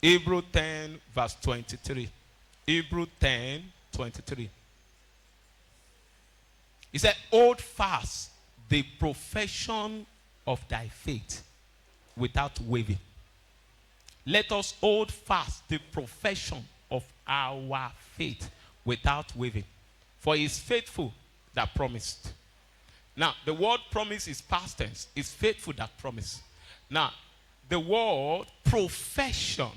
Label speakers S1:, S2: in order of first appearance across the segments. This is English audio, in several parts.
S1: Hebrews 10 verse 23. Hebrews 10, 23. He said, hold fast the profession of thy faith without wavering. Let us hold fast the profession of our faith without wavering. For he is faithful that promised. Now, the word promise is past tense. It's faithful that promised. Now, the word profession.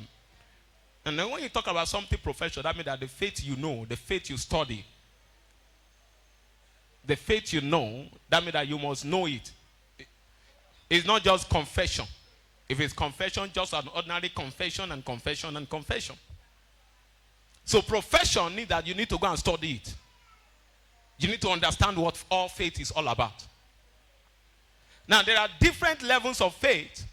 S1: And then when you talk about something professional, that means that the faith you know, the faith you study, the faith you know, that means that you must know it. It's not just confession. If it's confession, just an ordinary confession and confession and confession. So profession means that you need to go and study it. You need to understand what all faith is all about. Now, there are different levels of faith.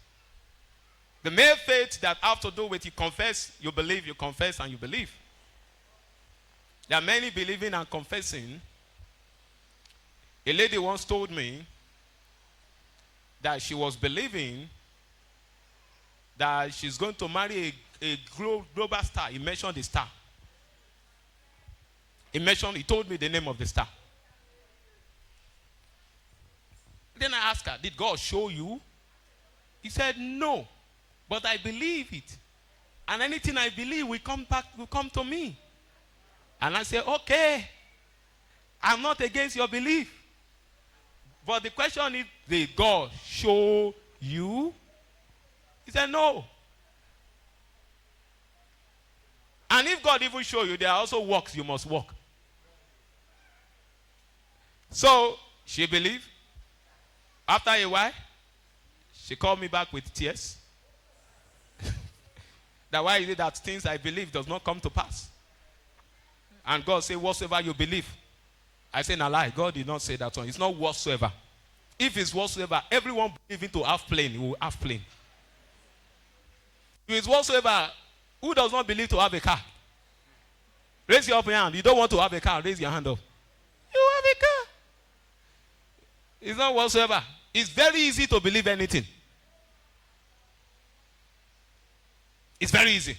S1: The mere faith that have to do with you confess, you believe, you confess, and you believe. There are many believing and confessing. A lady once told me that she was believing that she's going to marry a global star. He mentioned the star. He told me the name of the star. Then I asked her, did God show you? He said, no. But I believe it. And anything I believe will come to me. And I said, okay. I'm not against your belief. But the question is, did God show you? He said, no. And if God even show you, there are also works you must walk. So, she believed. After a while, she called me back with tears. That why is it that things I believe does not come to pass? And God said, whatsoever you believe. I say, no lie. God did not say that one. It's not whatsoever. If it's whatsoever, everyone believing to have plane, he will have plane. If it's whatsoever, who does not believe to have a car? Raise your hand. You don't want to have a car, raise your hand up. You have a car. It's not whatsoever. It's very easy to believe anything. It's very easy.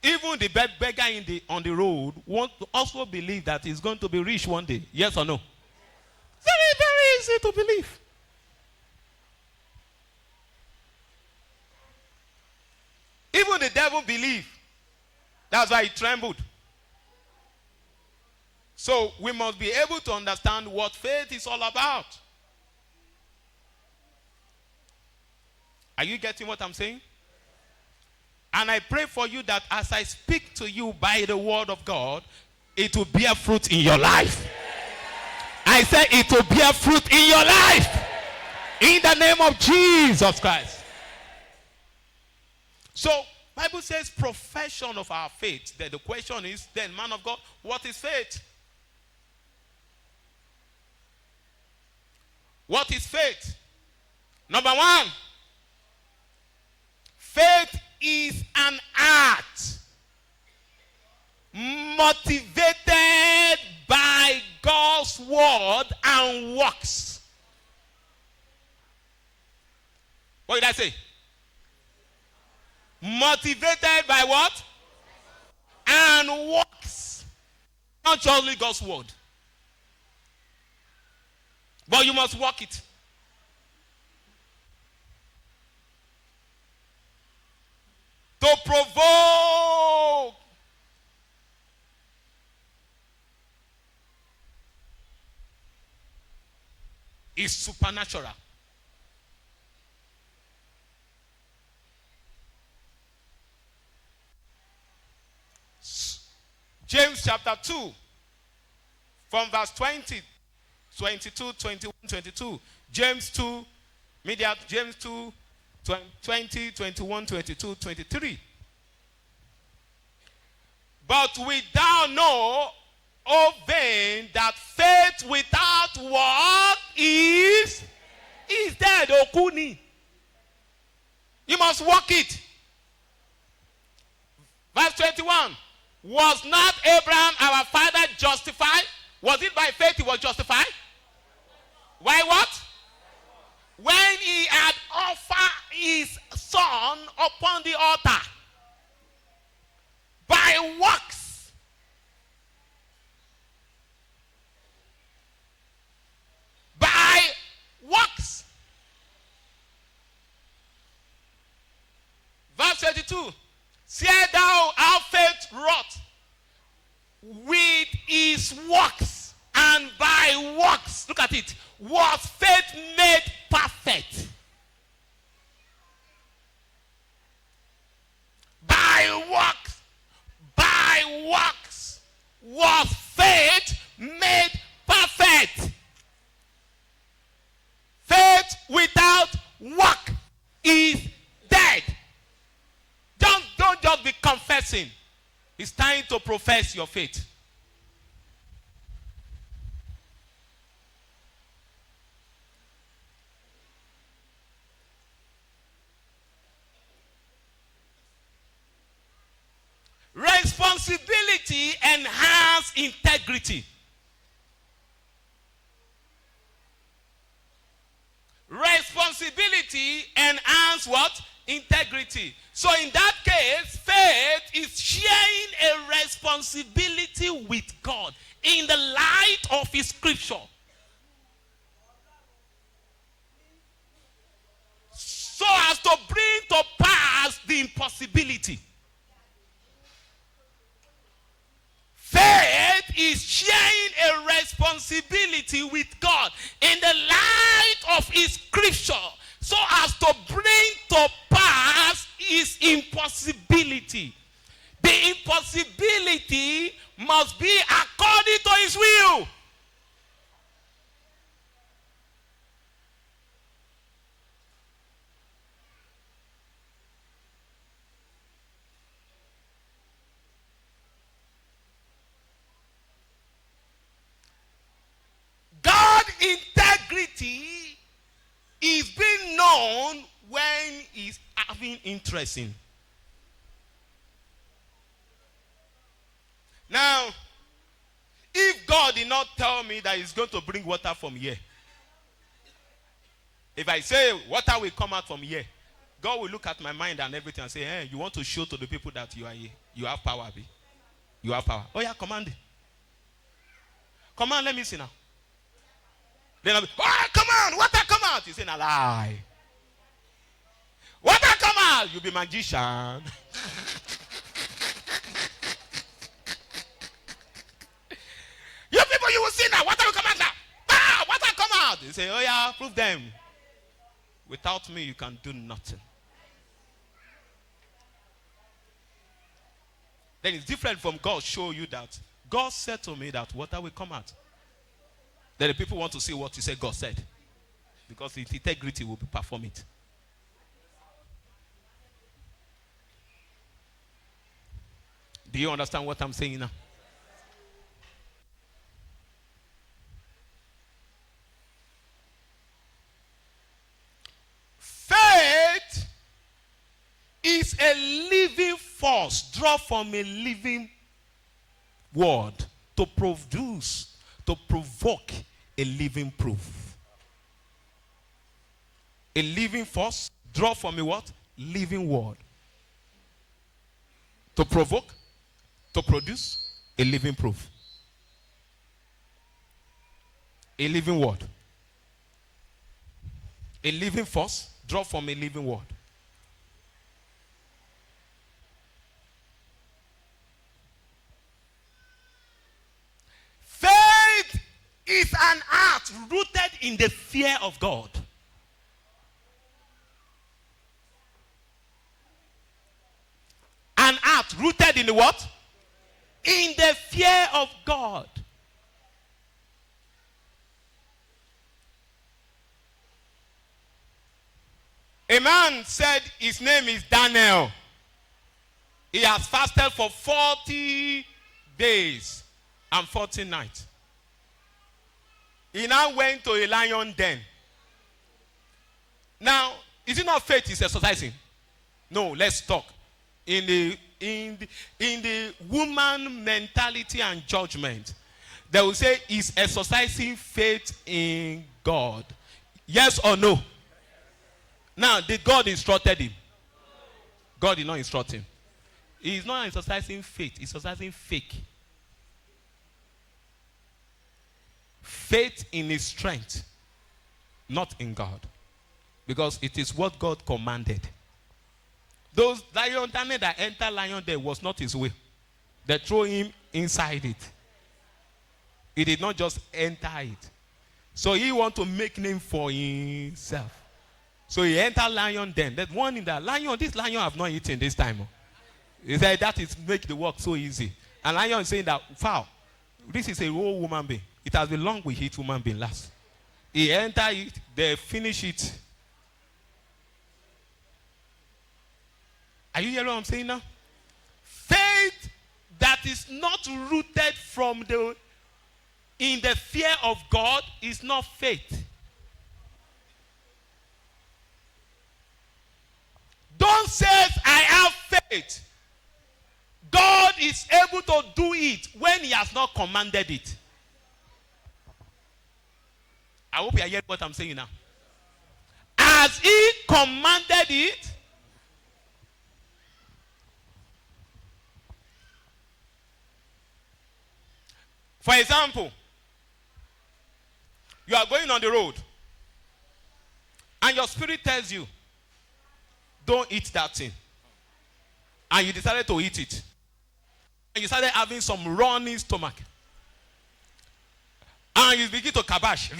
S1: Even the beggar on the road wants to also believe that he's going to be rich one day. Yes or no? Very, very easy to believe. Even the devil believed. That's why he trembled. So we must be able to understand what faith is all about. Are you getting what I'm saying? And I pray for you that as I speak to you by the word of God, it will bear fruit in your life. I say it will bear fruit in your life. In the name of Jesus Christ. So, Bible says profession of our faith. Then the question is, then man of God, what is faith? What is faith? Number one, faith is an act motivated by God's word and works. What did I say? Motivated by what? And works. Not just only God's word. But you must work it. To provoke. Is supernatural. James chapter 2 from verse 20, 22, 21, 22. James 2, James 2, 20, 21, 22, 23. But we thou know, O vain, that faith without work is dead, okuni. You must work it. Verse 21. Was not Abraham our father justified? Was it by faith he was justified? Why what? When he had offered his son upon the altar. by works. By works. Verse 22. See thou how faith wrought with his works, and by works, look at it, was faith made perfect. By works was faith made perfect. Faith without work is dead. Don't just be confessing. It's time to profess your faith. Responsibility enhances integrity. Responsibility enhances what? Integrity. So in that case, faith is sharing a responsibility with God in the light of his scripture. So as to bring to pass the impossibility. Faith is sharing a responsibility with God in the light of his scripture, so as to bring to pass his impossibility. The impossibility must be according to his will. God integrity is being known when he's having interest in. Now, if God did not tell me that he's going to bring water from here, if I say water will come out from here, God will look at my mind and everything and say, hey, you want to show to the people that you are here. You have power, B. You have power. Oh yeah, command it. Command, let me see now. Then I'll be, oh, come on, water come out. You say, a lie. Water come out. You'll be magician. You people, you will see now. Water will come out now. Ah, water come out. You say, oh yeah, prove them. Without me, you can do nothing. Then it's different from God show you that. God said to me that water will come out. Then the people want to see what you said God said. Because the integrity will be perform it. Do you understand what I'm saying now? Faith is a living force drawn from a living word to produce, to provoke a living proof. A living force drawn from a what? Living word. To provoke, to produce a living proof. A living word. A living force drawn from a living word. Faith is an act rooted in the fear of God. An act rooted in the what? In the fear of God. A man said his name is Daniel. He has fasted for 40 days and 40 nights. He now went to a lion den. Now, is it not faith he's exercising? No, let's talk. In the woman mentality and judgment, they will say he's exercising faith in God. Yes or no? Now, did God instructed him? God did not instruct him. He's not exercising faith, he's exercising fake. Faith in his strength, not in God. Because it is what God commanded. Those lion Daniel that entered lion there was not his will. They threw him inside it. He did not just enter it. So he want to make name for himself. So he entered lion then. That one in that lion, this lion have not eaten this time. He said that is make the work so easy. And lion is saying that, foul, this is a whole woman being. It has been long we hit woman being last. He enter it, they finish it. Are you hearing what I'm saying now? Faith that is not rooted in the fear of God is not faith. Don't say I have faith. God is able to do it when he has not commanded it. I hope you are hearing what I'm saying now. As he commanded it, for example, you are going on the road and your spirit tells you, don't eat that thing. And you decided to eat it. And you started having some running stomach. And you begin to kabash.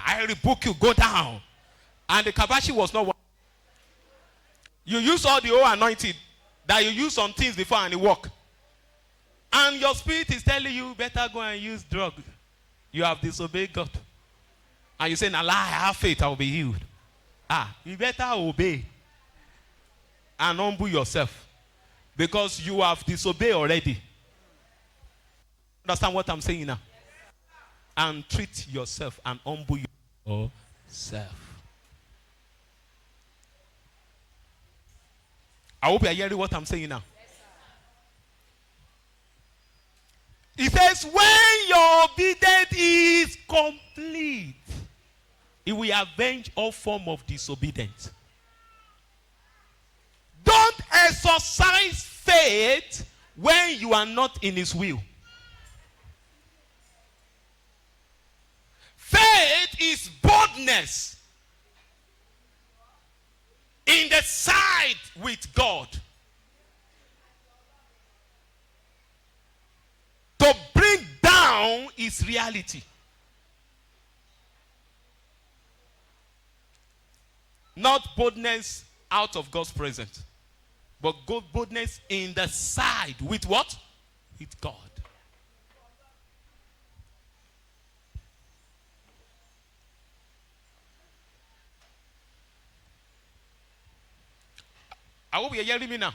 S1: I rebuke you, go down. And the kabashi was not one. You use all the oil anointed that you use on things before and it work. And your spirit is telling you better go and use drug. You have disobeyed God. And you say, nah, I have faith, I will be healed. You better obey. And humble yourself. Because you have disobeyed already. Understand what I'm saying now? And treat yourself and humble yourself. I hope you are hearing what I'm saying now. It says, when your obedience is complete, it will avenge all form of disobedience. Don't exercise faith when you are not in his will. Faith is boldness in the side with God. To bring down his reality. Not boldness out of God's presence. But boldness in the side with what? With God. I hope you're hearing me now.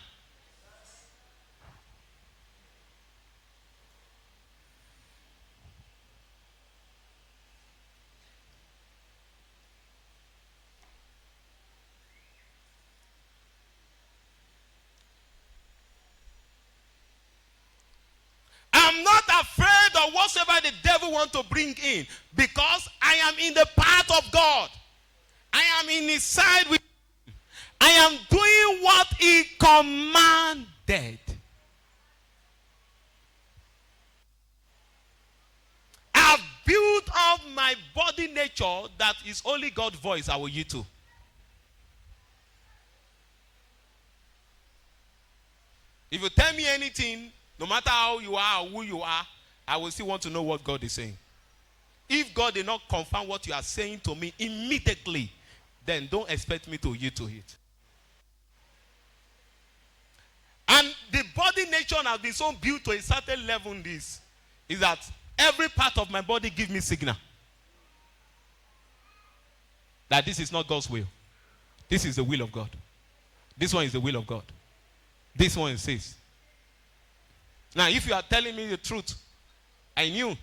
S1: I'm not afraid of whatsoever the devil wants to bring in, because I am in the path of God. I am in his side with him. I am doing what he commanded. I've built up my body nature that is only God's voice I will yield to. If you tell me anything, no matter how you are or who you are, I will still want to know what God is saying. If God did not confirm what you are saying to me immediately, then don't expect me to yield to it. And the body nature has been so built to a certain level in this, is that every part of my body gives me signal that this is not God's will. This is the will of God. This one is the will of God. This one says. Now, if you are telling me the truth, I knew,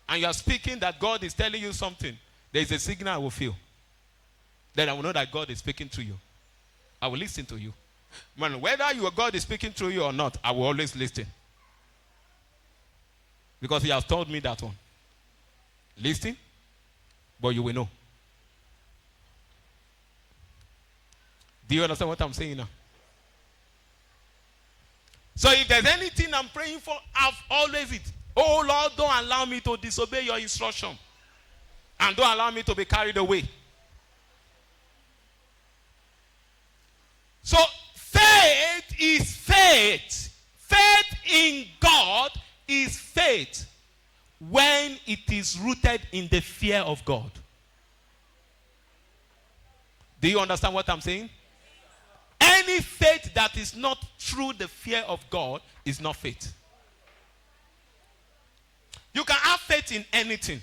S1: and you are speaking that God is telling you something, there is a signal I will feel. Then I will know that God is speaking to you. I will listen to you. Man, whether your God is speaking through you or not, I will always listen. Because he has told me that one. Listen, but you will know. Do you understand what I'm saying now? So if there's anything I'm praying for, I've always it. Oh Lord, don't allow me to disobey your instruction. And don't allow me to be carried away. So faith is faith. Faith in God is faith when it is rooted in the fear of God. Do you understand what I'm saying? Any faith that is not through the fear of God is not faith. You can have faith in anything.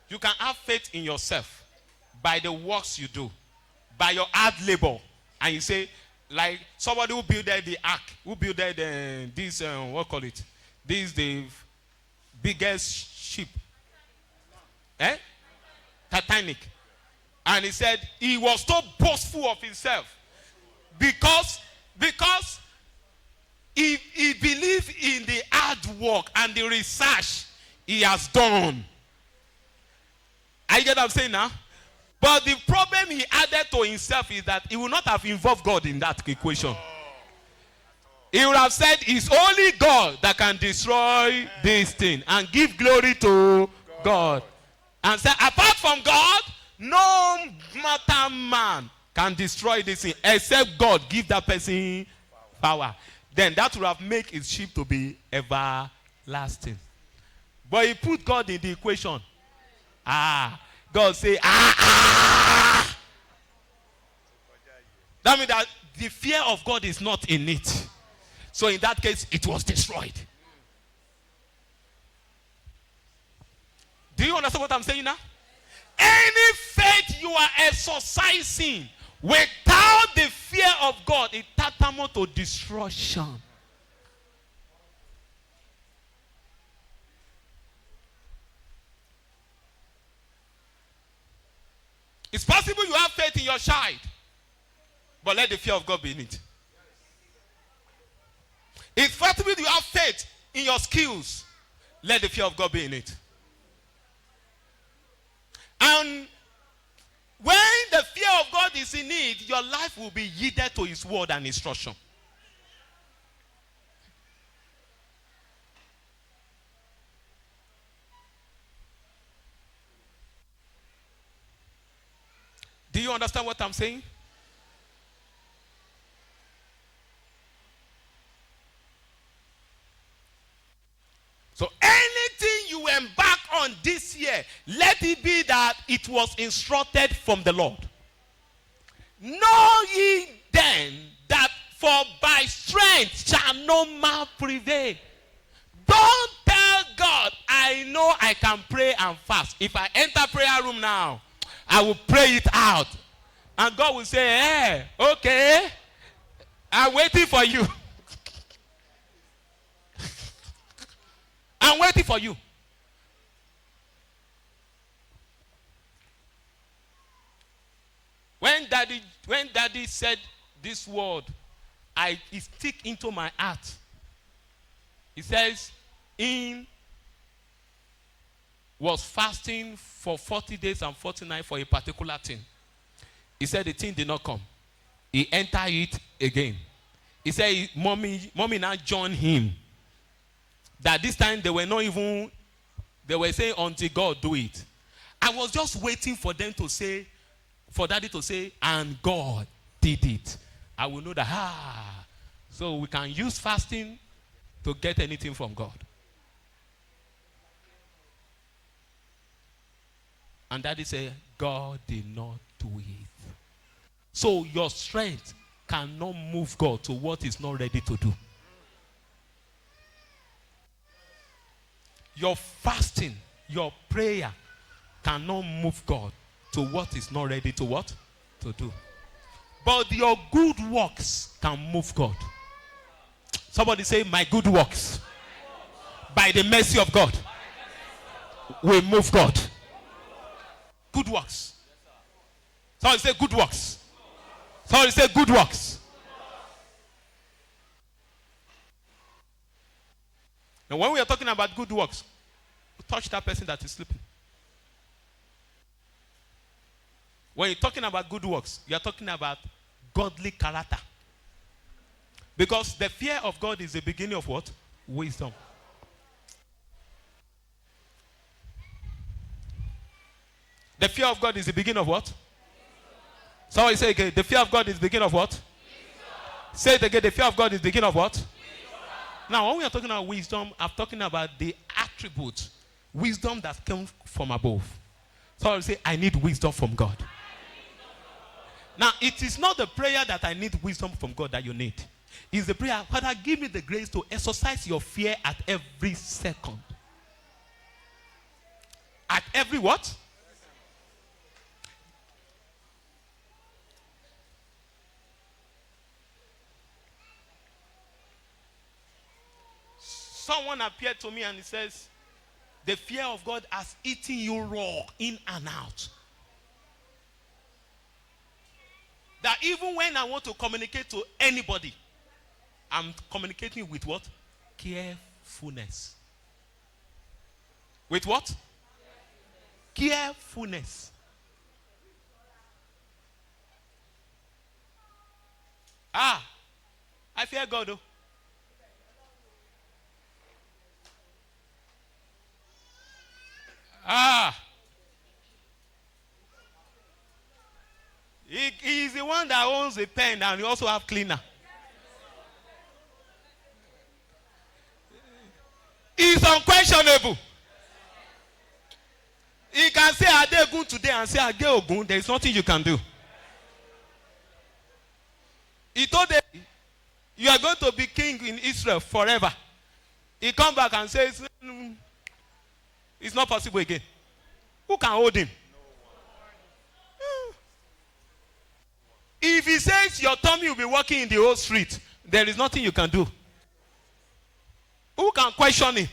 S1: You can have faith in yourself by the works you do, by your hard labor. And you say, like somebody who built the ark, who built this, what call it? This is the biggest ship. Titanic. And he said he was so boastful of himself because he believed in the hard work and the research he has done. I get what I'm saying now? But the problem he added to himself is that he would not have involved God in that equation. He would have said it's only God that can destroy this thing and give glory to God. And said apart from God, no matter man can destroy this thing except God give that person power. Then that would have made his ship to be everlasting. But he put God in the equation. God say, That means that the fear of God is not in it. So in that case, it was destroyed. Do you understand what I'm saying now? Any faith you are exercising without the fear of God is tantamount to destruction. It's possible you have faith in your child, but let the fear of God be in it. It's possible you have faith in your skills, let the fear of God be in it. And when the fear of God is in it, your life will be yielded to his word and instruction. Do you understand what I'm saying? So anything you embark on this year, let it be that it was instructed from the Lord. Know ye then that for by strength shall no man prevail. Don't tell God, I know I can pray and fast. If I enter prayer room now, I will pray it out. And God will say, hey, okay, I'm waiting for you. I'm waiting for you. When daddy said this word, it stick into my heart. He says, was fasting for 40 days and 40 nights for a particular thing. He said the thing did not come. He entered it again. He said, mommy now joined him. That this time they were saying until God do it. I was just waiting for them to say, for daddy to say, and God did it. I will know that, so we can use fasting to get anything from God. And daddy said, God did not do it. So your strength cannot move God to what he's not ready to do. Your fasting, your prayer cannot move God to what is not ready to what? To do. But your good works can move God. Somebody say, my good works, by the mercy of God, will move God. Good works. Somebody say good works. Somebody say good works. Now when we are talking about good works, touch that person that is sleeping. When you're talking about good works, you're talking about godly character. Because the fear of God is the beginning of what? Wisdom. The fear of God is the beginning of what? Somebody say again. The fear of God is the beginning of what? Wisdom. Say it again. The fear of God is the beginning of what? Wisdom. Now, when we are talking about wisdom, I'm talking about the attributes. Wisdom that comes from above. Somebody say, I need wisdom from God. Now, it is not the prayer that I need wisdom from God that you need. It's the prayer, Father, give me the grace to exercise your fear at every second. At every what? Someone appeared to me and he says, the fear of God has eaten you raw, in and out. That even when I want to communicate to anybody, I'm communicating with what? Carefulness. With what? Carefulness. I fear God though. He is the one that owns a pen and he also have cleaner. It's unquestionable. He can say Adegun today and say Ade Ogun. There is nothing you can do. He told them, you are going to be king in Israel forever. He comes back and says, it's not possible again. Who can hold him? If he says your tummy will be walking in the whole street, there is nothing you can do. Who can question him?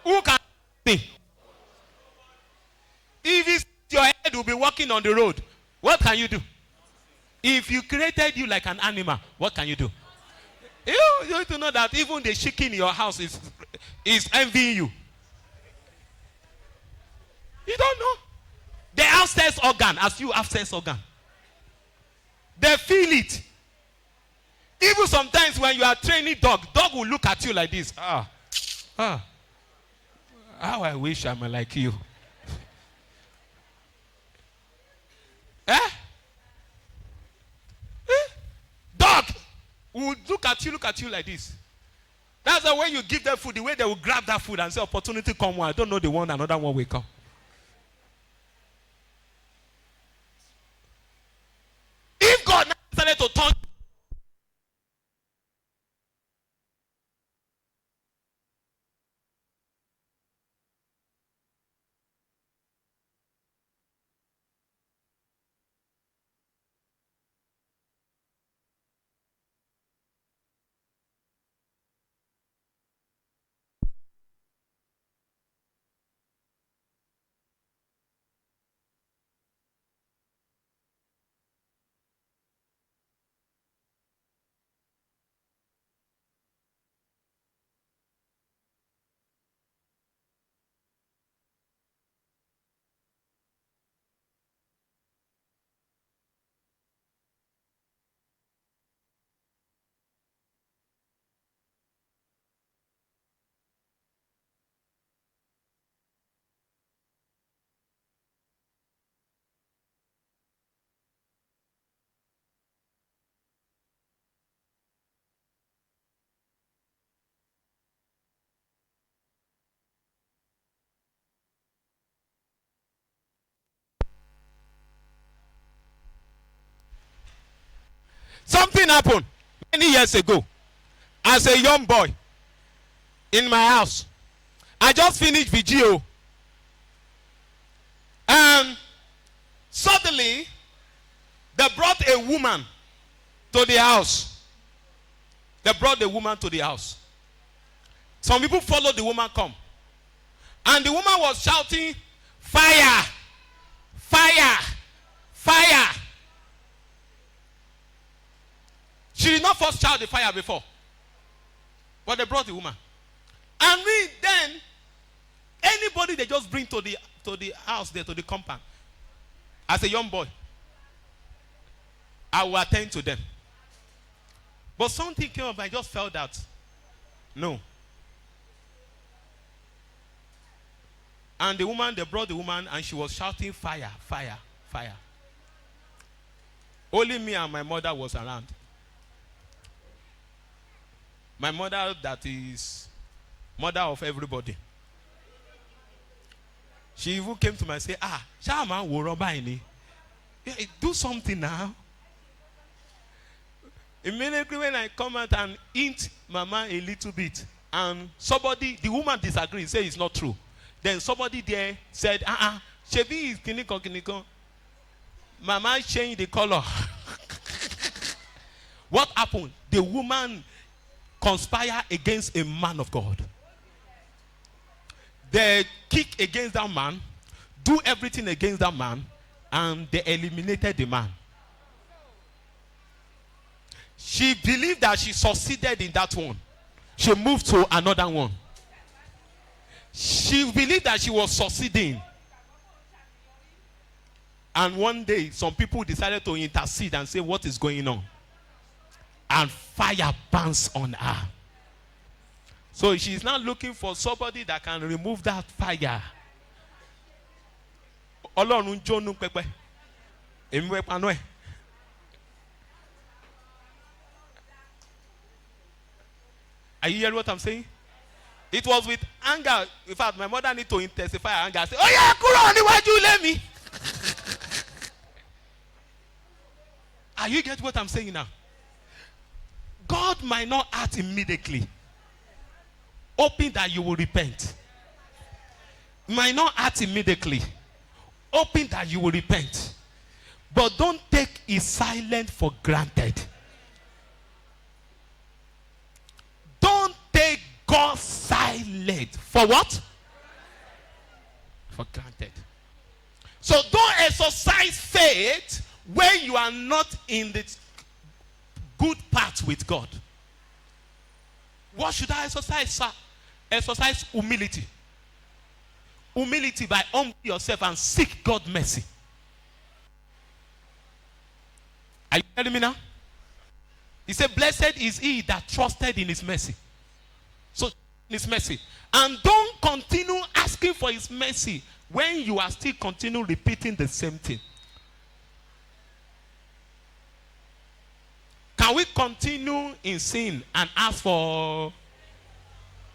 S1: Who can him? If he says your head will be walking on the road, what can you do? If you created you like an animal, what can you do? You need to know that even the chicken in your house is envying you. You don't know. The outstairs organ, as you outstairs organ. They feel it. Even sometimes when you are training dog will look at you like this. How I wish I'm like you. Dog will look at you like this. That's the way you give them food, the way they will grab that food and say, opportunity come one. I don't know the one, another one will come. If God decided to turn something happened many years ago as a young boy in my house. I just finished VGO. And suddenly, they brought a woman to the house. Some people followed the woman come. And the woman was shouting, fire, fire, fire. She did not first shout the fire before. But they brought the woman. And then, anybody they just bring to the house there, to the compound, as a young boy, I will attend to them. But something came up, I just felt that, no. And they brought the woman, and she was shouting, fire, fire, fire. Only me and my mother was around. My mother, that is mother of everybody. She even came to me and said, Shama, do something now. Immediately when I come out and hint Mama a little bit, and the woman disagreed, said it's not true. Then somebody there said, Shebi is kiniko. Mama changed the color. What happened? The woman conspired against a man of God. They kick against that man, do everything against that man, and they eliminated the man. She believed that she succeeded in that one. She moved to another one. She believed that she was succeeding. And one day, some people decided to intercede and say, what is going on? And fire burns on her. So she's now looking for somebody that can remove that fire. Are you hearing what I'm saying? It was with anger. In fact, my mother need to intensify her anger. Say, oh yeah, Kuro, why'd you let me? Are you getting what I'm saying now? God might not act immediately, hoping that you will repent. Might not act immediately, hoping that you will repent. But don't take his silence for granted. Don't take God's silence for what? For granted. So don't exercise faith when you are not in the good path with God. What should I exercise, sir? Exercise humility. Humility by humbling yourself and seek God's mercy. Are you hearing me now? He said, blessed is he that trusted in his mercy. So, in his mercy. And don't continue asking for his mercy when you are still continue repeating the same thing. Can we continue in sin and ask for?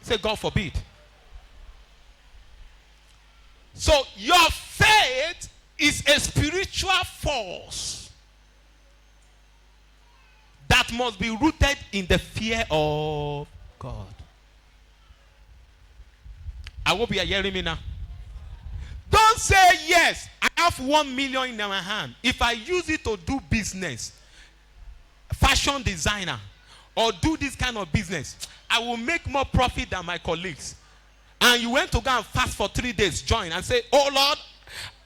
S1: Say, God forbid. So, your faith is a spiritual force that must be rooted in the fear of God. I hope you are hearing me now. Don't say, yes, I have 1 million in my hand. If I use it to do business, fashion designer, or do this kind of business, I will make more profit than my colleagues. And you went to go and fast for 3 days, join and say, oh Lord,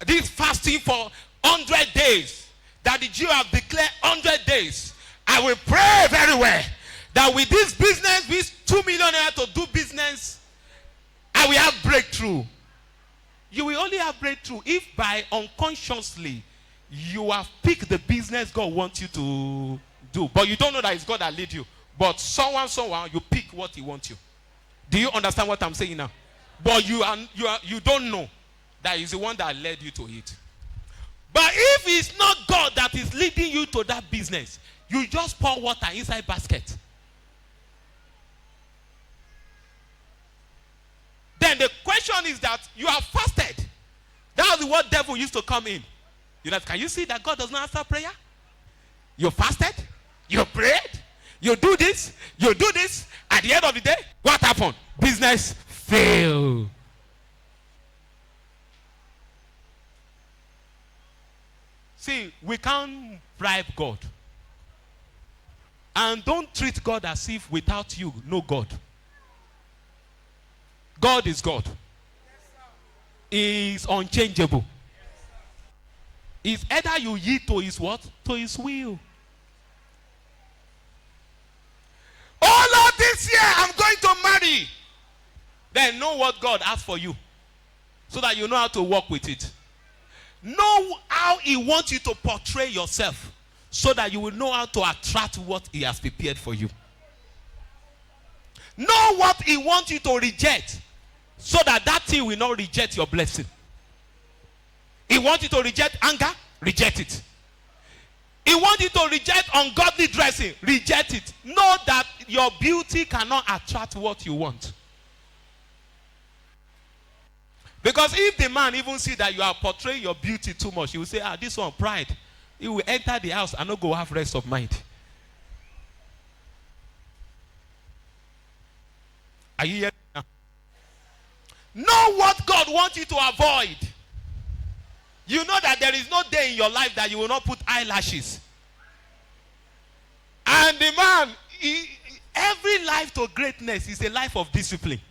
S1: this fasting for 100 days, that the Jew have declared 100 days. I will pray very well that with this business, with 2 million to do business, I will have breakthrough. You will only have breakthrough if by unconsciously you have picked the business God wants you to do. But you don't know that it's God that lead you. But someone, you pick what he wants you. Do you understand what I'm saying now? But you don't know that he's the one that led you to it. But if it's not God that is leading you to that business, you just pour water inside basket. Then the question is that you have fasted. That was what devil used to come in. You know, can you see that God does not answer prayer? You fasted, you prayed, you do this. At the end of the day, what happened? Business failed. See, we can't bribe God. And don't treat God as if without you, no God. God is God. He is unchangeable. It's either you yield to his what? To his will. Oh Lord, this year I'm going to marry. Then know what God asked for you, so that you know how to work with it. Know how he wants you to portray yourself, so that you will know how to attract what he has prepared for you. Know what he wants you to reject, so that that thing will not reject your blessing. He wants you to reject anger, reject it. He wants you to reject ungodly dressing, reject it. Know that your beauty cannot attract what you want. Because if the man even see that you are portraying your beauty too much, he will say, this one, pride. He will enter the house and not go have rest of mind. Are you hearing now? Know what God wants you to avoid. You know that there is no day in your life that you will not put eyelashes. And the man, every life to greatness is a life of discipline.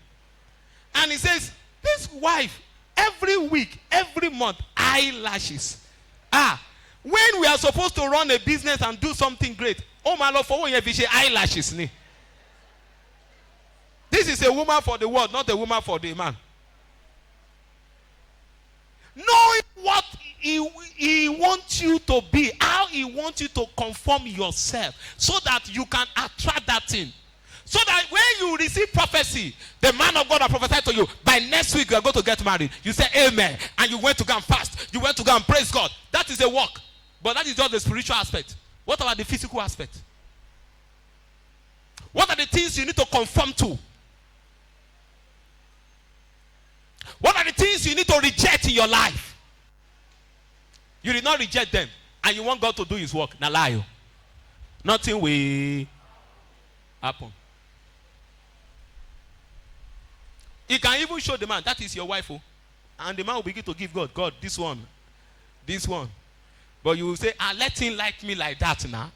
S1: And he says, this wife, every week, every month, eyelashes. When we are supposed to run a business and do something great, oh my Lord, for when you have eyelashes. This is a woman for the world, not a woman for the man. Knowing what he wants you to be, how he wants you to conform yourself, so that you can attract that thing. So that when you receive prophecy, the man of God will prophesy to you, by next week you are going to get married. You say amen, and you went to go and fast. You went to go and praise God. That is a work. But that is just the spiritual aspect. What about the physical aspect? What are the things you need to conform to? What are the things you need to reject in your life? You did not reject them, and you want God to do his work. Now lie. Nothing will happen. He can even show the man, that is your wife. And the man will begin to give God, this one. But you will say, let him like me like that now.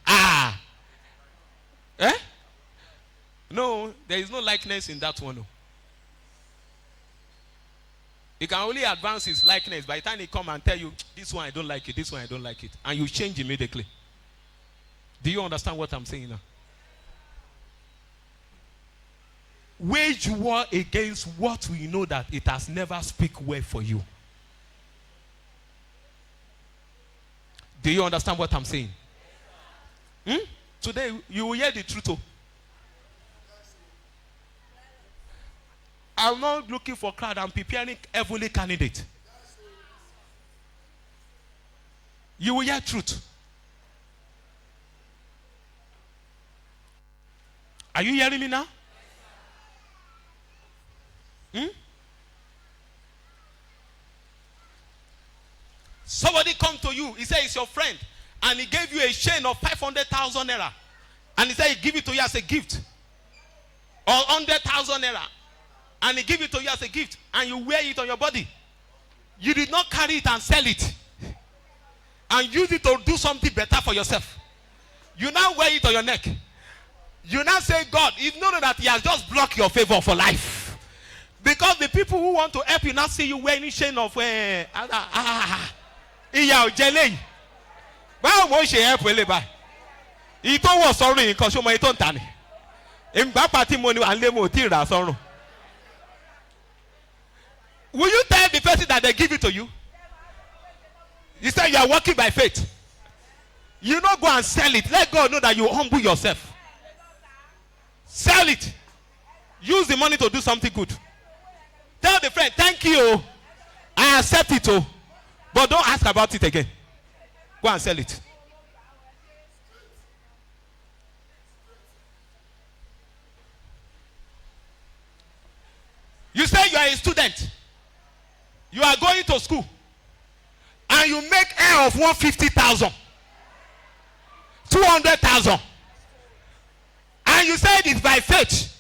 S1: No, there is no likeness in that one. No. He can only advance his likeness by the time he come and tell you, this one I don't like it, this one I don't like it. And you change immediately. Do you understand what I'm saying now? Wage war against what we know that it has never speak well for you. Do you understand what I'm saying? Today you will hear the truth. I'm not looking for crowd. I'm preparing heavenly candidate. You will hear truth. Are you hearing me now? Somebody come to you. He said it's your friend, and he gave you a chain of 500,000 naira, and he said he give it to you as a gift, or 100,000 naira. And he give it to you as a gift, and you wear it on your body. You did not carry it and sell it and use it to do something better for yourself. You now wear it on your neck. You now say, God, you know that he has just blocked your favor for life. Because the people who want to help you now see you wearing chain of báwo mo ṣe help wele ba ito wo sọ̀rọ̀ nǹkan ṣó mọ ito ntani ngba party money and le mo ti ra sọ̀rọ̀. Will you tell the person that they give it to you? You say you are working by faith. You not go and sell it. Let God know that you humble yourself. Sell it. Use the money to do something good. Tell the friend, thank you. I accept it. But don't ask about it again. Go and sell it. You say you are a student. You are going to school. And you make air of 150,000. 200,000. And you say it is by faith.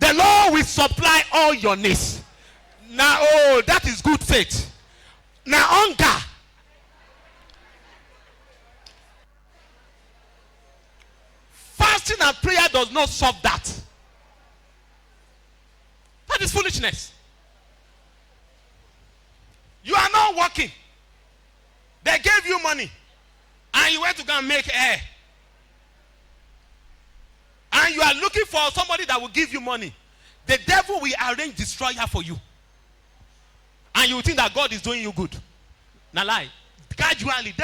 S1: The Lord will supply all your needs. Now, that is good faith. Now, hunger. Fasting and prayer does not solve that. That is foolishness. You are not working. They gave you money. And you went to go and make air. And you are looking for somebody that will give you money. The devil will arrange destroyer for you. And you think that God is doing you good. Now lie. Gradually,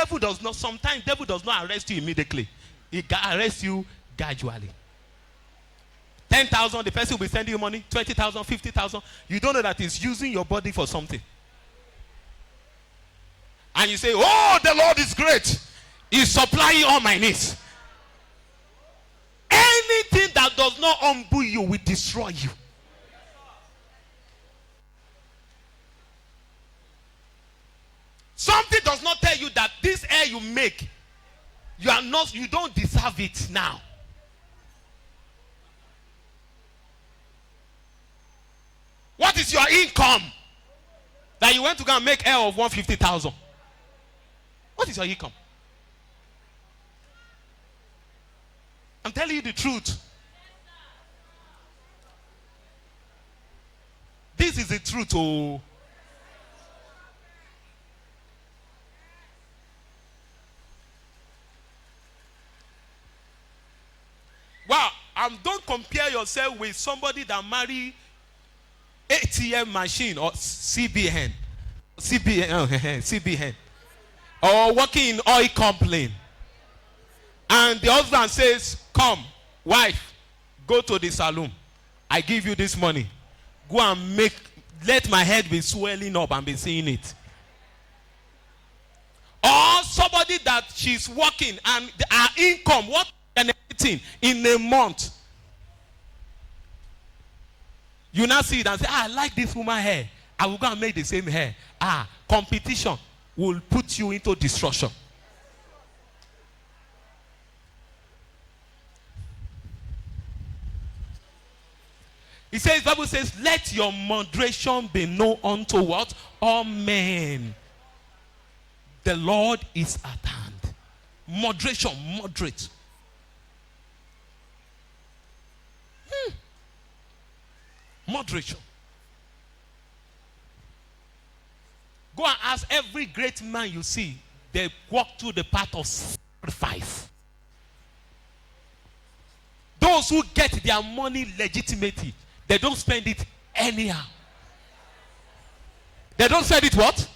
S1: sometimes devil does not arrest you immediately. He arrests you gradually. 10,000, the person will send you money, 20,000, 50,000. You don't know that he's using your body for something. And you say, oh, the Lord is great. He's supplying all my needs. Anything that does not humble you will destroy you. Something does not tell you that this air you make, you don't deserve it now. What is your income that you went to go and make air of 150,000? What is your income? I'm telling you the truth. This is the truth. Oh. Wow, don't compare yourself with somebody that marry ATM machine or CBN, or working in oil company. And the husband says, come, wife, go to the salon. I give you this money. Go and let my head be swelling up and be seeing it. Or somebody that she's working and her income, what and everything in a month. You now see it and say, I like this woman hair. I will go and make the same hair. Competition will put you into destruction. It says, the Bible says, let your moderation be known unto what? All men. The Lord is at hand. Moderation, moderate. Moderation. Go and ask every great man you see, they walk through the path of sacrifice. Those who get their money legitimately, they don't spend it anyhow. They don't spend it what? Anyhow.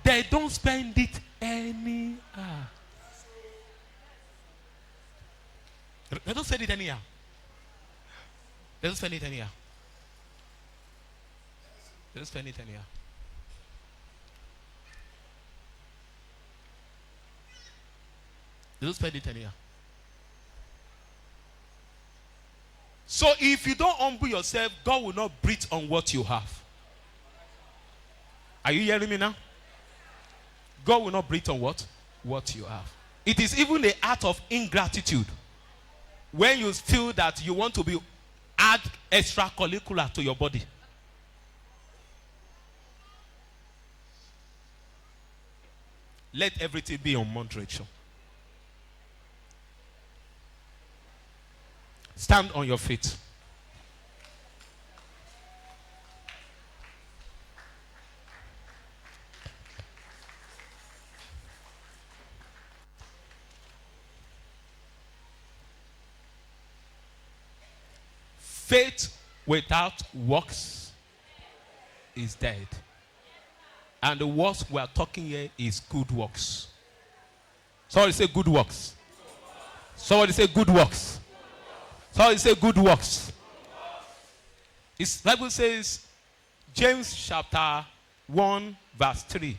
S1: They don't spend it anyhow. They don't spend it anyhow. They don't spend it anyhow. They don't spend it anyhow. They don't spend it anyhow. So if you don't humble yourself, God will not breathe on what you have. Are you hearing me now? God will not breathe on what you have. It is even the act of ingratitude. When you feel that you want to add extracurricular to your body. Let everything be on moderation. Stand on your feet. Faith without works is dead. And the works we are talking here is good works. Somebody say good works. Somebody say good works. Somebody say good works. The Bible says, James chapter 1 verse 3.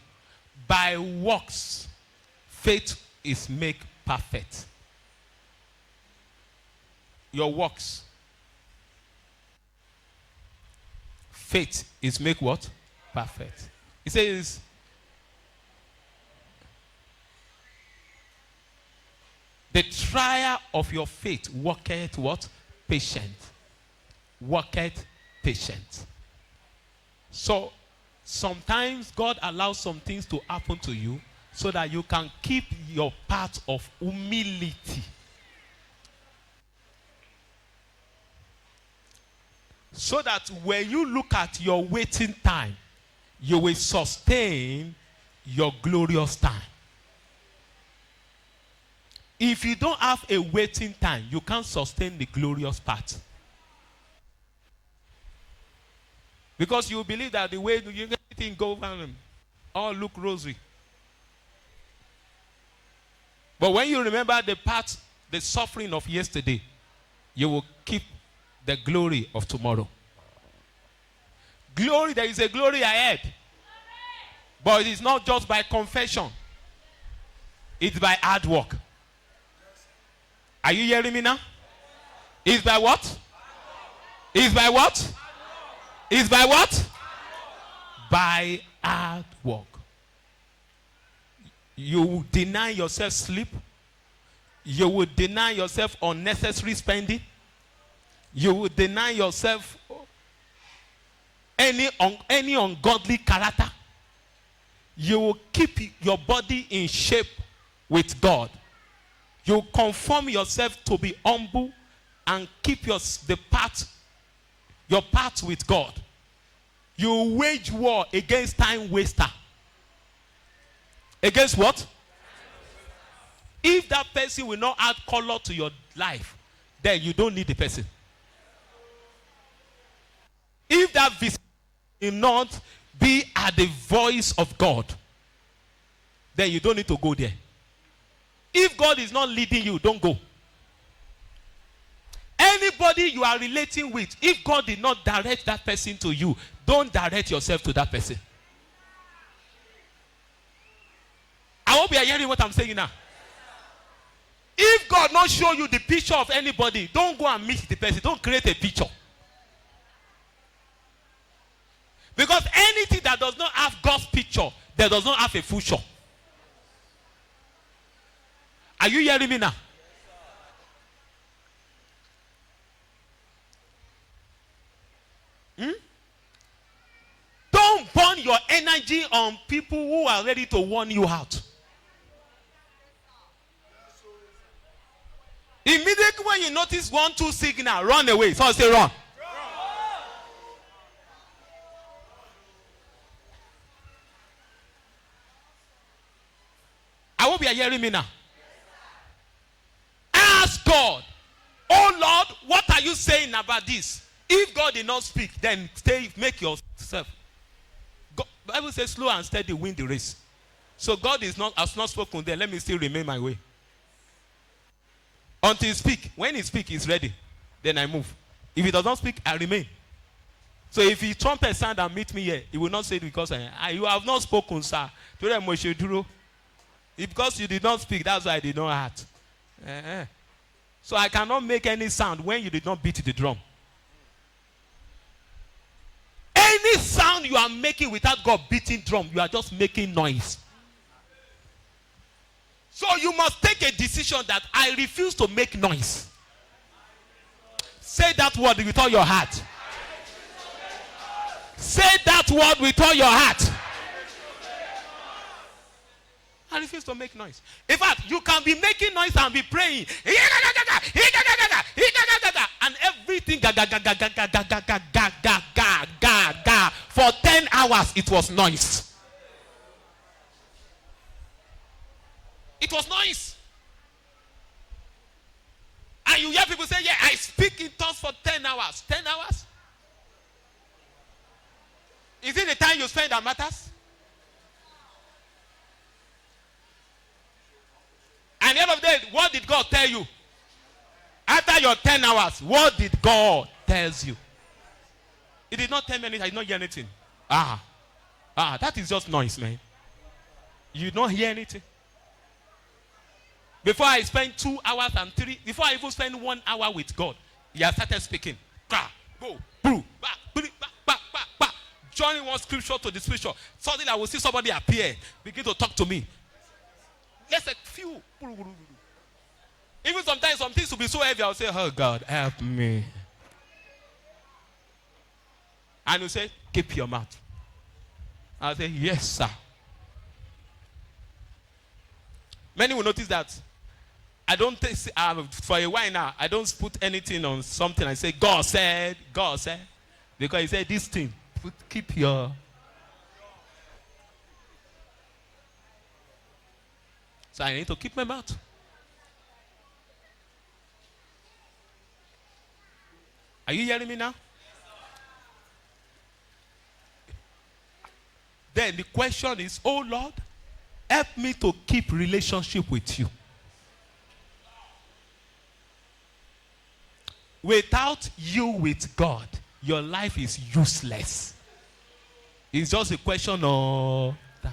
S1: By works, faith is made perfect. Your works. Faith is make what? Perfect. It says, the trial of your faith worketh what? Patient. Worketh patient. So, sometimes God allows some things to happen to you so that you can keep your path of humility. So that when you look at your waiting time, you will sustain your glorious time. If you don't have a waiting time, you can't sustain the glorious part. Because you believe that the way you get everything go all look rosy. But when you remember the suffering of yesterday, you will keep the glory of tomorrow. Glory, there is a glory ahead. But it is not just by confession. It's by hard work. Are you hearing me now? It's by what? It's by what? It's by what? By hard work. You will deny yourself sleep. You will deny yourself unnecessary spending. You will deny yourself any ungodly character. You will keep your body in shape with God. You conform yourself to be humble and keep your path with God. You wage war against time waster. Against what? If that person will not add color to your life, then you don't need the person. If that vision will not be at the voice of God, then you don't need to go there. If God is not leading you, don't go. Anybody you are relating with, if God did not direct that person to you, don't direct yourself to that person. I hope you are hearing what I'm saying now. If God not show you the picture of anybody, don't go and meet the person. Don't create a picture. Because anything that does not have God's picture, that does not have a future. Are you hearing me now? Don't burn your energy on people who are ready to warn you out. Immediately when you notice 1, 2 signal, run away. So I say run. I hope you are hearing me now. Ask God, oh Lord, what are you saying about this? If God did not speak, then make yourself. God, Bible says slow and steady win the race. So God has not spoken there. Let me still remain my way. Until he speak. When he speak, he's ready. Then I move. If he does not speak, I remain. So if he trumpet sound and meet me here, he will not say it because you have not spoken, sir. Because you did not speak, that's why I did not act. So I cannot make any sound when you did not beat the drum. Any sound you are making without God beating drum, you are just making noise. So you must take a decision that I refuse to make noise. Say that word with all your heart. Say that word with all your heart. I refuse to make noise. In fact, you can be making noise and be praying. And everything for 10 hours it was noise. It was noise. And you hear people say, yeah, I speak in tongues for 10 hours. 10 hours? Is it the time you spend that matters? And at the end of the day, what did God tell you? After your 10 hours, what did God tell you? He did not tell me anything. I did not hear anything. That is just noise, man. You don't hear anything. Before I spend 2 hours and 3, before I even spend 1 hour with God, he has started speaking. Joining one scripture to the scripture. Suddenly I will see somebody appear, begin to talk to me. Let's a few. Even sometimes some things will be so heavy, I'll say, oh God, help me. And you say, keep your mouth. I'll say, yes, sir. Many will notice that I don't take, for a while now, I don't put anything on something. I say, God said. Because he said this thing, keep your. So I need to keep my mouth. Are you hearing me now? Then the question is, oh Lord, help me to keep relationship with you. without you with God, your life is useless. It's just a question of time.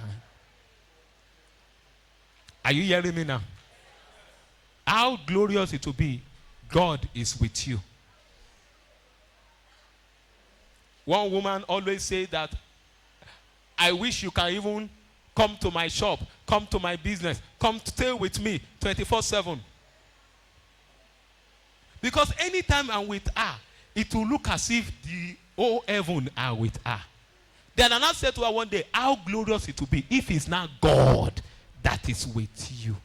S1: Are you hearing me now? How glorious it will be. God is with you. One woman always say that, I wish you can even come to my shop, come to my business, come stay with me 24/7. Because anytime I'm with her, it will look as if the whole heaven are with her. Then I said to her one day, how glorious it will be if it's not God that is with you.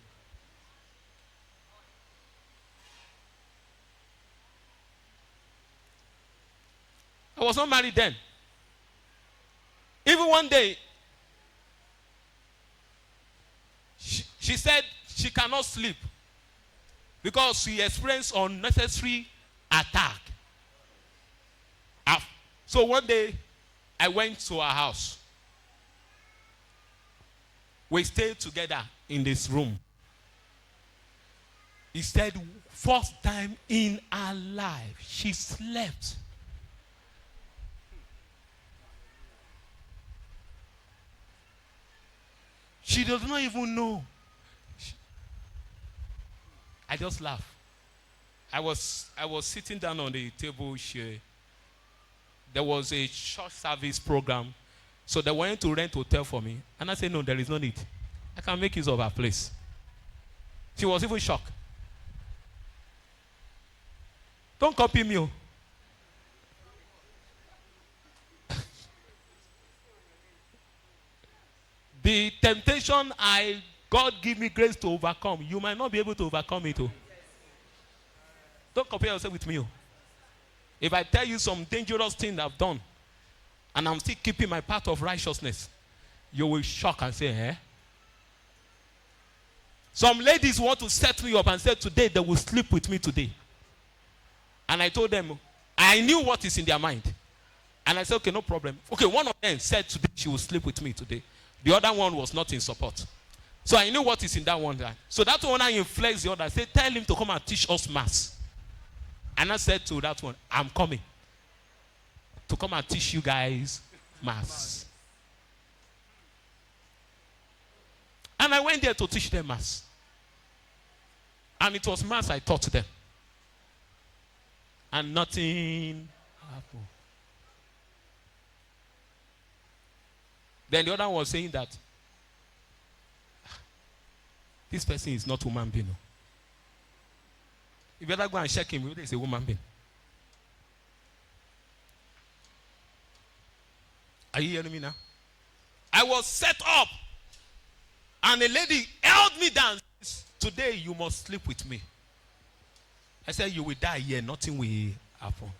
S1: I was not married then. Even one day, she said she cannot sleep because she experienced unnecessary attack. So one day, I went to her house. We stayed together in this room. He said, first time in her life, she slept. She does not even know. I just laughed. I was sitting down on the table here. There was a church service program. So they wanted to rent a hotel for me. And I said, no, there is no need. I can make use of her place. She was even shocked. Don't copy me. The temptation God give me grace to overcome, you might not be able to overcome it. Don't compare yourself with me. If I tell you some dangerous thing I've done, and I'm still keeping my path of righteousness, you will shock and say, eh? Some ladies want to set me up and say today they will sleep with me today. And I told them, I knew what is in their mind. And I said, okay, no problem. Okay, one of them said today she will sleep with me today. The other one was not in support. So I knew what is in that one. So that one I influenced the other. I said, tell him to come and teach us mass. And I said to that one, I'm coming to come and teach you guys mass. And I went there to teach them mass. And it was mass I taught them. And nothing happened. Then the other one was saying that this person is not human being. If you ever go and check him, he's a woman being. Are you hearing me now? I was set up. And a lady held me down. Today you must sleep with me. I said, you will die here. Nothing will happen.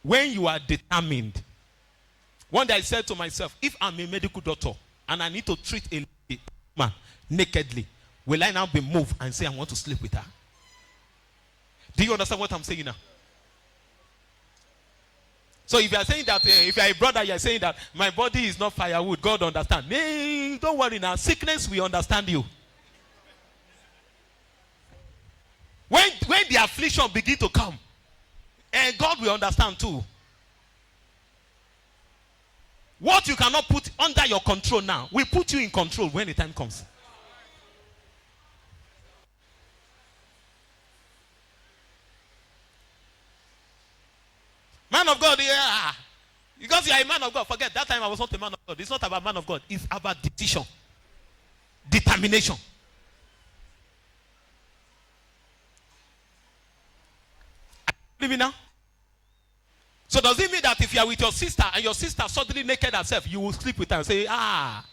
S1: When you are determined. One day I said to myself, if I'm a medical doctor and I need to treat a man nakedly, will I now be moved and say I want to sleep with her? Do you understand what I'm saying now? So if you are saying that, if you are a brother, you are saying that my body is not firewood, God understand. Hey, don't worry now. Sickness, we understand you. When the affliction begin to come, and God will understand too. What you cannot put under your control now, we put you in control when the time comes. Man of God, yeah. Because you are a man of God. Forget, that time I was not a man of God. It's not about man of God. It's about decision. Determination. Are you me now? So does it mean that if you are with your sister and your sister suddenly naked herself, you will sleep with her and say, ah.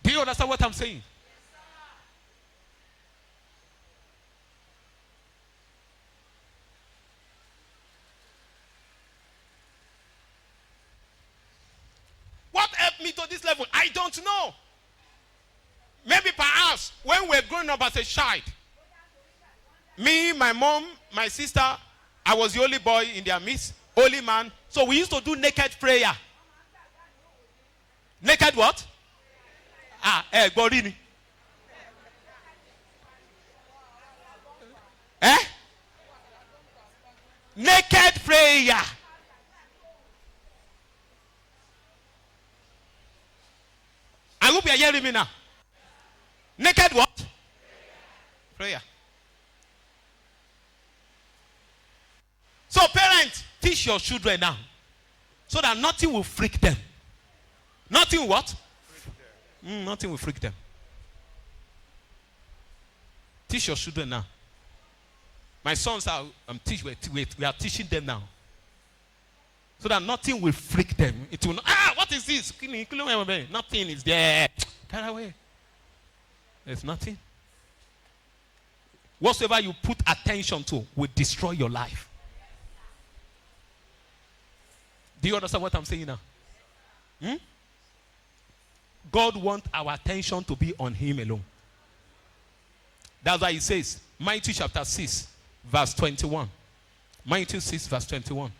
S1: Do you understand what I'm saying? What helped me to this level? I don't know. Maybe perhaps when we're growing up as a child, Me, my mom, my sister, I was the only boy in their midst, only man. So we used to do naked prayer. Naked what? Borini. Naked prayer. I hope you are hearing me now. Naked what? Prayer. So parents, teach your children now. So that nothing will freak them. Nothing what? Nothing will freak them. Teach your children now. My sons are we are teaching them now. So that nothing will freak them. It will not, what is this? Nothing is there. Get away. There's nothing. Whatsoever you put attention to will destroy your life. Do you understand what I'm saying now? God wants our attention to be on him alone. That's why he says, Matthew chapter 6, verse 21. Matthew 6, verse 21.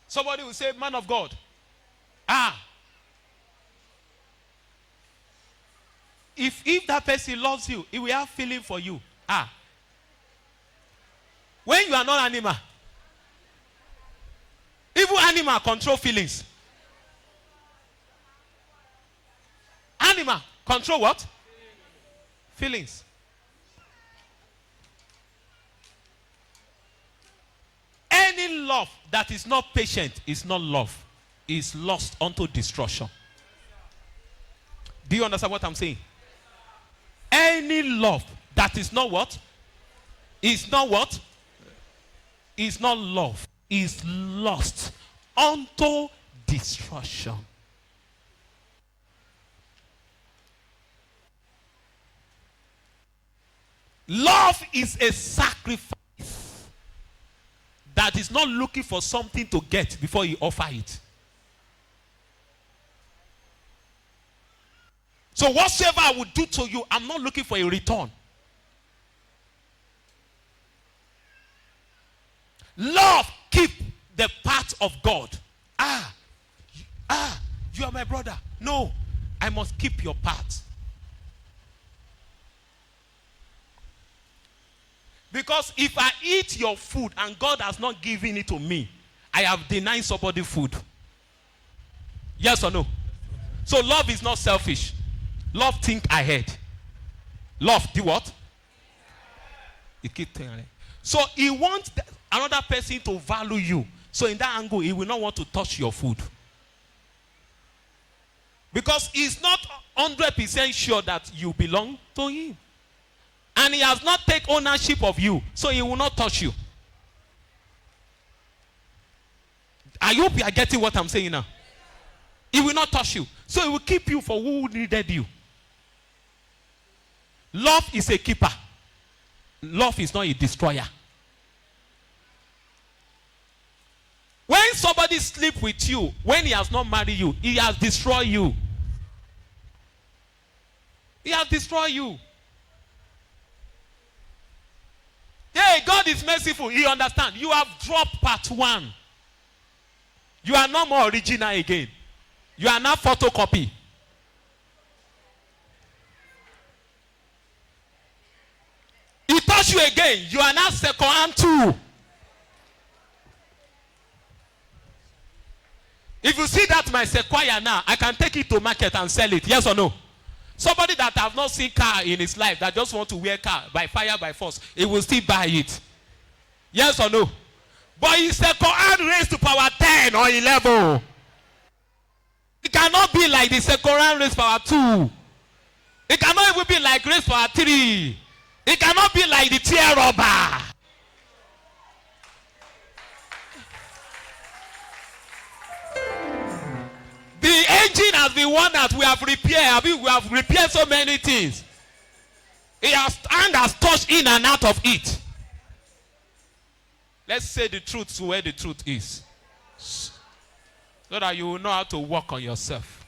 S1: Somebody will say, man of God. If that person loves you, he will have feeling for you. When you are not animal, even animal control feelings. Animal control what? Feelings. Any love that is not patient is not love. Is lost unto destruction. Do you understand what I'm saying? Any love that is not what? Is not what? Is not love. Is lost unto destruction. Love is a sacrifice that is not looking for something to get before you offer it. So whatsoever I would do to you, I'm not looking for a return. Love keep the path of God. You are my brother. No, I must keep your path. Because if I eat your food and God has not given it to me, I have denied somebody food. Yes or no? So love is not selfish. Love think ahead. Love do what? You keep thinking ahead. So he wants another person to value you. So in that angle, he will not want to touch your food. Because he's not 100% sure that you belong to him. And he has not taken ownership of you. So he will not touch you. I hope you are getting what I'm saying now. He will not touch you. So he will keep you for who needed you. Love is a keeper. Love is not a destroyer. When somebody sleeps with you, when he has not married you, he has destroyed you. He has destroyed you. Hey, God is merciful. He understands. You have dropped part 1. You are no more original again. You are now photocopy. He touched you again. You are now second hand too. If you see that my Sequoia now, I can take it to market and sell it. Yes or no? Somebody that have not seen car in his life, that just want to wear car by fire, by force, he will still buy it. Yes or no? But his second hand raised to power 10 or 11. It cannot be like the second hand raised power 2. It cannot even be like raised power 3. It cannot be like the tear rubber. The engine has been one that we have repaired. We have repaired so many things. Hand has touched in and out of it. Let's say the truth to where the truth is. So that you will know how to work on yourself.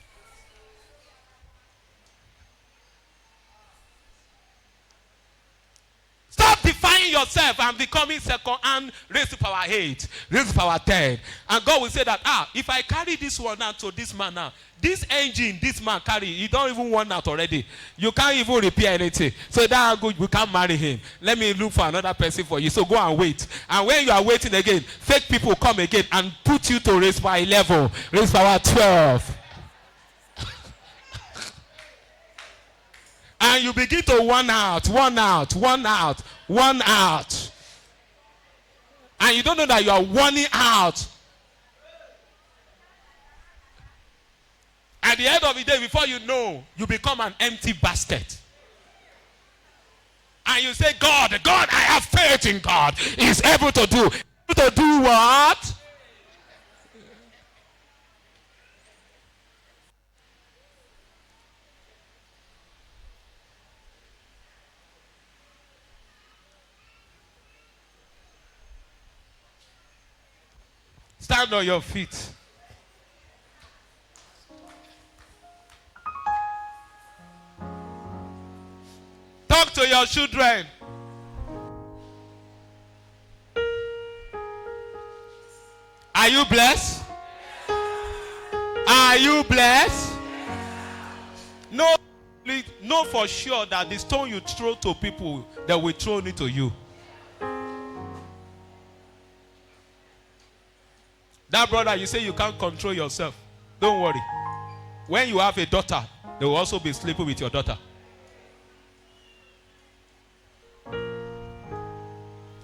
S1: Stop defying yourself and becoming second hand, raise to power 8, raise to power 10. And God will say that, if I carry this one out to this man now, this engine this man carry, you don't even want out already. You can't even repair anything. So that good, we can't marry him. Let me look for another person for you. So go and wait. And when you are waiting again, fake people come again and put you to raise power 11, raise power 12. And you begin to one out. And you don't know that you are running out. At the end of the day, before you know, you become an empty basket. And you say, God, I have faith in God. He's able to do. Able to do what? Stand on your feet. Talk to your children. Are you blessed? Are you blessed? Know for sure that the stone you throw to people, they will throw it to you. That brother, you say you can't control yourself. Don't worry. When you have a daughter, they will also be sleeping with your daughter.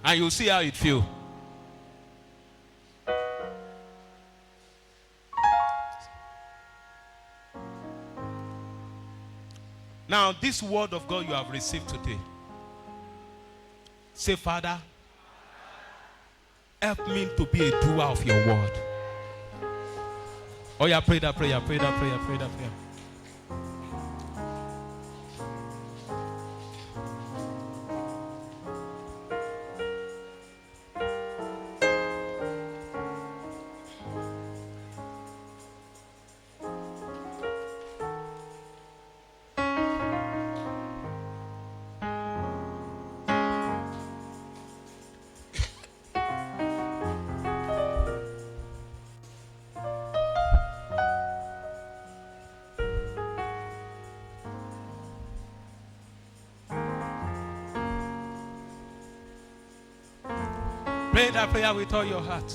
S1: And you'll see how it feels. Now, this word of God you have received today. Say, Father, help me to be a doer of your word. Oh yeah, pray that prayer. Pray that prayer with all your heart.